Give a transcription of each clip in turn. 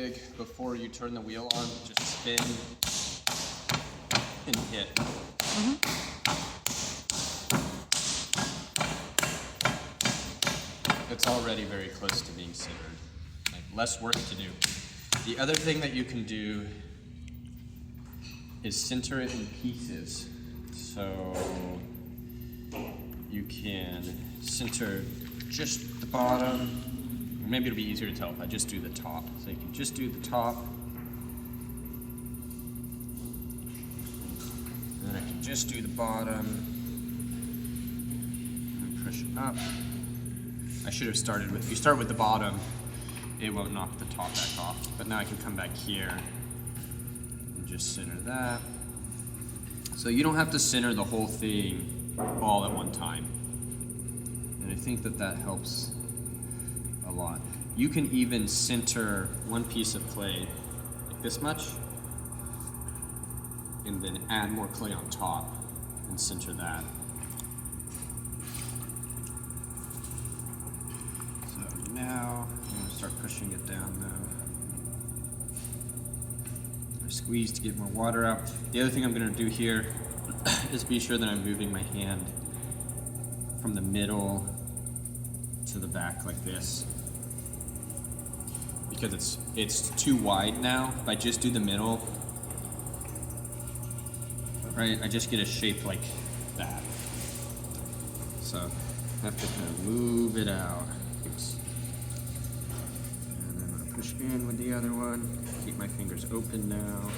jig before you turn the wheel on. Just spin and hit. It's already very close to being centered. Like, less work to do. The other thing that you can do is center it in pieces. So you can center just the bottom. Maybe it'll be easier to tell if I just do the top. So you can just do the top. And then I can just do the bottom. And push it up. I should have started with, if you start with the bottom, it won't knock the top back off. But now I can come back here and just center that. So you don't have to center the whole thing all at one time. And I think that that helps a lot. You can even center one piece of clay like this much, and then add more clay on top and center that. So now I'm gonna start pushing it down now. I squeeze to get more water out. The other thing I'm gonna do here is be sure that I'm moving my hand from the middle to the back like this, because it's too wide now. If I just do the middle, right, I just get a shape like that. So I have to kind of move it out. Oops. And then I'm gonna push in with the other one. Keep my fingers open now.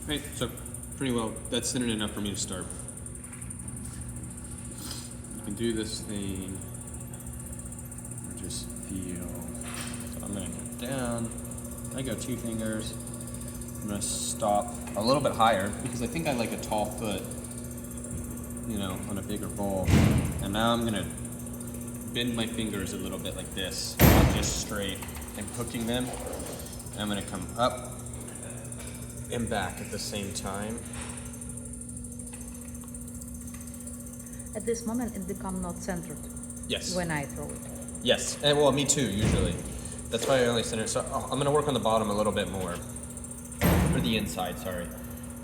Right, so pretty well, that's centered enough for me to start. You can do this thing, or just feel. So I'm gonna go down, I go 2 fingers. I'm gonna stop a little bit higher because I think I like a tall foot, you know, on a bigger bowl. And now I'm gonna bend my fingers a little bit like this, not just straight, and hooking them. And I'm gonna come up and back at the same time. At this moment, it becomes not centered. Yes. When I throw it. Yes, and well, me too, usually. That's why I only center. So I'm gonna work on the bottom a little bit more. Or the inside, sorry.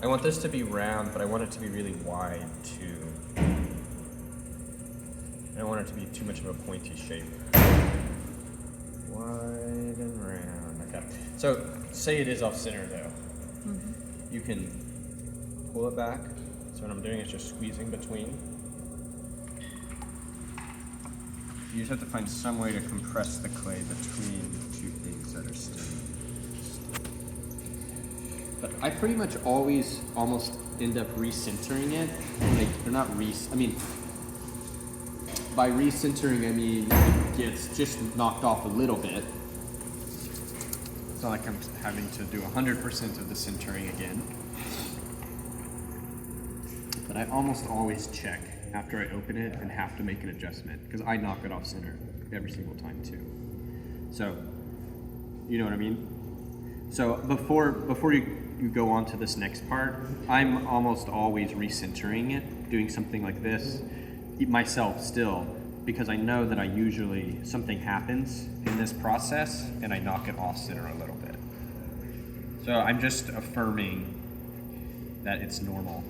I want this to be round, but I want it to be really wide too. I don't want it to be too much of a pointy shape. Wide and round, okay. So say it is off center though. You can pull it back. So what I'm doing is just squeezing between. You just have to find some way to compress the clay between the 2 things that are sticking. But I pretty much always almost end up recentering it. Like, or not I mean, by recentering, I mean it gets just knocked off a little bit. It's not like I'm having to do 100% of the centering again. But I almost always check after I open it and have to make an adjustment, because I knock it off center every single time too. So, you know what I mean? So before you go on to this next part, I'm almost always recentering it, doing something like this, myself still, because I know that something happens in this process and I knock it off center a little bit. So I'm just affirming that it's normal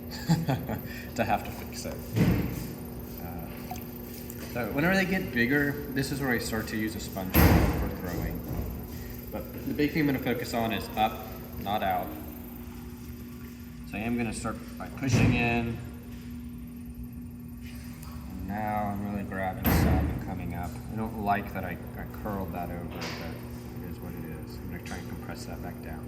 to have to fix it. So whenever they get bigger, this is where I start to use a sponge for throwing. But the big thing I'm gonna focus on is up, not out. So I am gonna start by pushing in. And now I'm really grabbing some and coming up. I don't like that I curled that over, but it is what it is. I'm gonna try and compress that back down.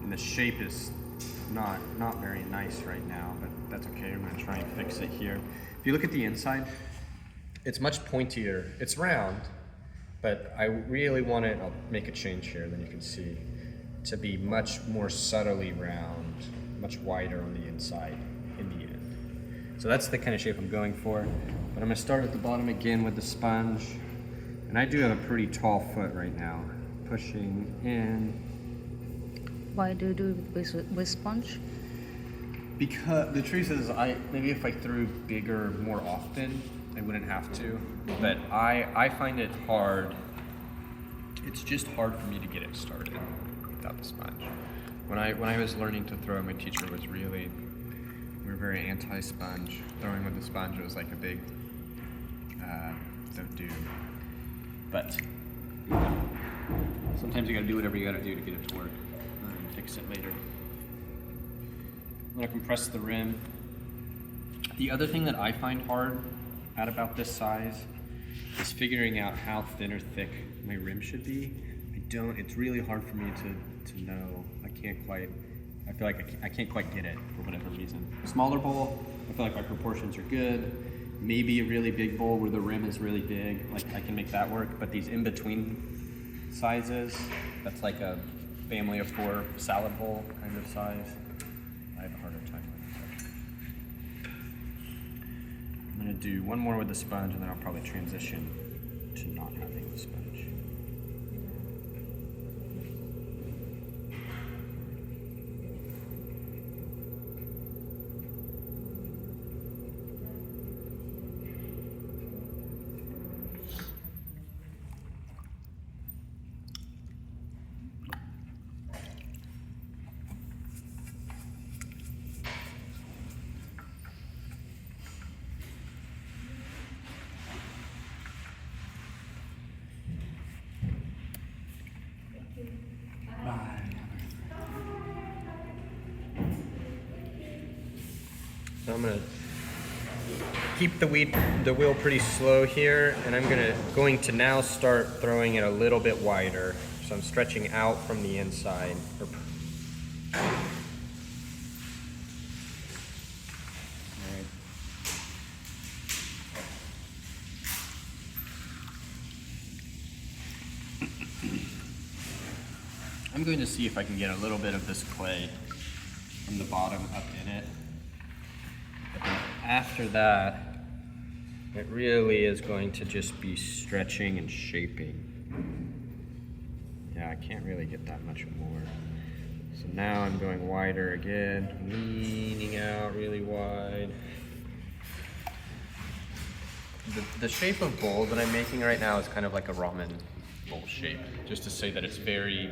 And the shape is not very nice right now, but that's okay. I'm gonna try and fix it here. If you look at the inside, it's much pointier. It's round, but I really want it, I'll make a change here, then you can see, to be much more subtly round, much wider on the inside in the end. So that's the kind of shape I'm going for. But I'm gonna start at the bottom again with the sponge, And I do have a pretty tall foot right now. Pushing in. Why do you do it with sponge? Because the truth is, maybe if I threw bigger more often, I wouldn't have to. But I find it hard. It's just hard for me to get it started without the sponge. When I was learning to throw, my teacher was we were very anti-sponge. Throwing with the sponge was like a big do. But sometimes you gotta do whatever you gotta do to get it to work and fix it later. I'm gonna compress the rim. The other thing that I find hard at about this size is figuring out how thin or thick my rim should be. It's really hard for me to know. I feel like I can't quite get it for whatever reason. A smaller bowl, I feel like my proportions are good. Maybe a really big bowl where the rim is really big, like I can make that work, but these in-between sizes, that's like a family of 4 salad bowl kind of size, I have a harder time with it. I'm gonna do one more with the sponge and then I'll probably transition to not having the sponge. So I'm gonna keep the wheel pretty slow here, and I'm going to now start throwing it a little bit wider. So I'm stretching out from the inside. I'm going to see if I can get a little bit of this clay from the bottom up in it. But then after that, it really is going to just be stretching and shaping. Yeah, I can't really get that much more. So now I'm going wider again, leaning out really wide. The shape of bowl that I'm making right now is kind of like a ramen bowl shape, just to say that it's very,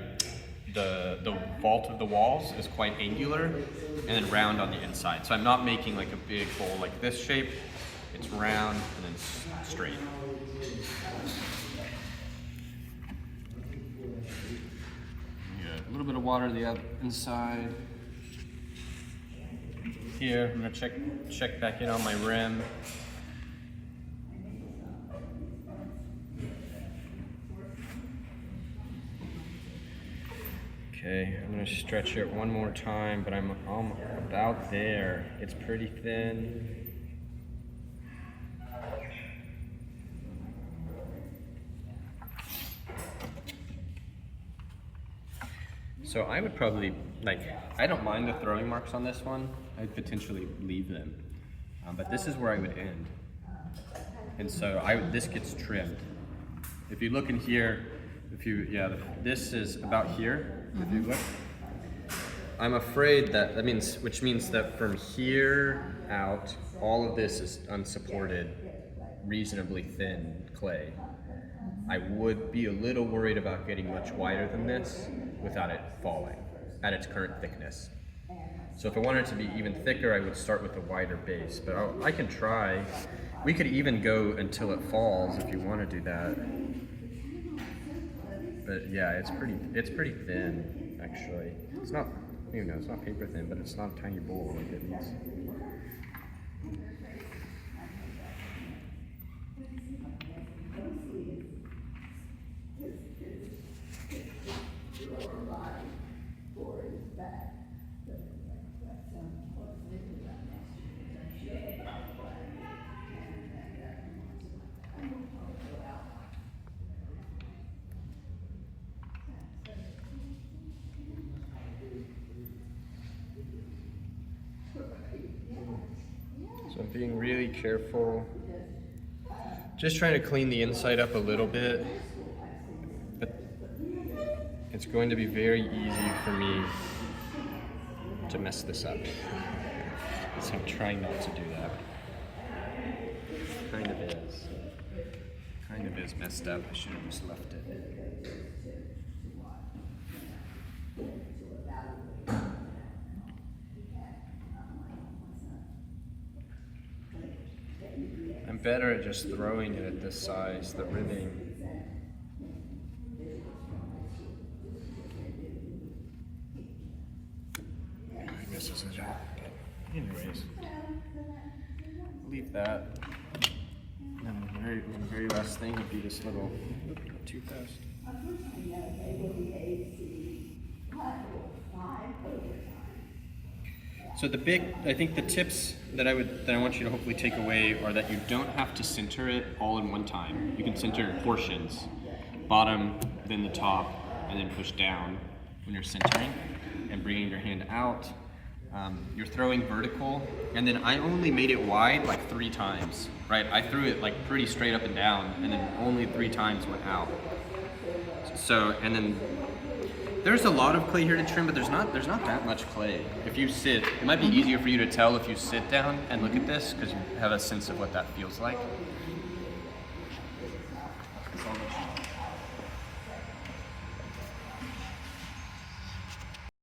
the vault of the walls is quite angular and then round on the inside. So I'm not making like a big bowl like this shape. It's round and then straight. A little bit of water to the inside. Here, I'm gonna check back in on my rim. Okay, I'm gonna stretch it one more time, but I'm about there. It's pretty thin. So I would probably, I don't mind the throwing marks on this one. I'd potentially leave them. But this is where I would end. And so this gets trimmed. If you look in here, this is about here, if you look. I'm afraid which means that from here out, all of this is unsupported, reasonably thin clay. I would be a little worried about getting much wider than this without it falling at its current thickness. So if I wanted it to be even thicker, I would start with a wider base, but I can try. We could even go until it falls if you want to do that. But yeah, it's pretty thin, actually. It's not, it's not paper thin, but it's not a tiny bowl like it needs. So I'm being really careful Just trying to clean the inside up a little bit, but it's going to be very easy for me to mess this up. So I'm trying not to do that. Kind of is messed up. I should have just left it. I'm better at just throwing it at this size, the ribbing. I guess this is it. But anyways, leave that. And the very last thing would be this little, not too fast. So I think the tips that I want you to hopefully take away are that you don't have to center it all in one time. You can center in portions, bottom, then the top, and then push down when you're centering and bringing your hand out. You're throwing vertical, and then I only made it wide like 3 times, right? I threw it like pretty straight up and down, and then only 3 times went out. So, and then there's a lot of clay here to trim, but there's not that much clay. If you sit, it might be easier for you to tell if you sit down and look at this, because you have a sense of what that feels like. That's all that